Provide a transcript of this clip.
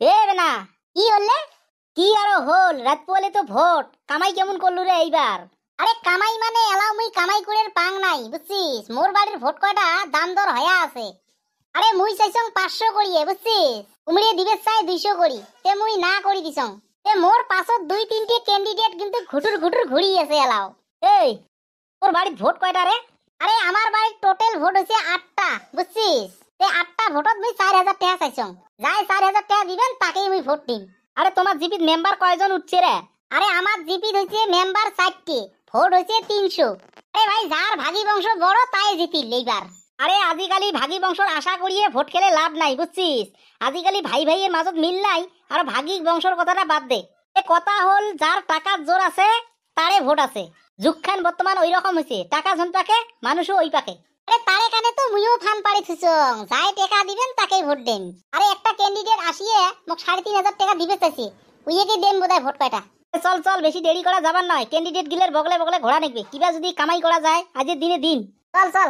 এ বেনা কি হলে কি আরো হল রাত পোয়ালে তো ভোট কামাই কেমন করলু রে এইবার? আরে কামাই মানে এলাও মুই কামাই করে পাং নাই বুঝছিস, মোর বাড়ির ভোট কয়টা দাম দর হয়া আছে। আরে মুই চাইছং 500 করিয়ে বুঝছিস, উমরিয়ে দিবে চাই 200 করি, তে মুই না করি দিছং। তে মোর পাছত 2-3টি ক্যান্ডিডেট কিন্তু ঘুটুর ঘুটুর ঘুরি আছে এলাও। এই তোর বাড়ির ভোট কয়টা রে? আরে আমার বাড়ির টোটাল ভোট হইছে 8টা বুঝছিস, তে 8টা ভোটত মুই 4000 টাকা চাইছং। যাই 4000 টাকা দিবেন তাকেই মুই ভোট দিম। আরে তোমার জিপির মেম্বার কয়জন উঠছে রে? আরে আমার জিপির হইছে মেম্বার 4টি, ভোট হইছে 300। আরে ভাই যার ভাগী বংশ বড় তাই জিতিল এইবার। আরে আজিকালি ভাগী বংশর আশা করিয়ে ভোট খেলে লাভ নাই বুঝছিস, আজিকালি ভাই ভাইয়ের মাজত মিল নাই, আর ভাগী বংশর কথাটা বাদ দে। এ কথা হল যার টাকার জোর আছে তারে ভোট আছে। যুগখান বর্তমান ওই রকম হইছে, টাকা জন পাকে মানুষও ওই পাকে। আরে তারে কানে তো মুইও ফান পাড়ি থুসং, যাই টাকা দিবেন তাকেই ভোট দেন। আরে একটা ক্যান্ডিডেট আসিয়ে মোক 3500 টাকা দিবে চাইছে, উইয়েকে দেন বোধহয় ভোট কয়টা। চল চল বেশি দেরি করা যাবার নয়, ক্যান্ডিডেট গিলের বগলে বগলে ঘোড়া নেকবে, কিবা যদি কামাই করা যায় আজের দিনে দিন। চল চল।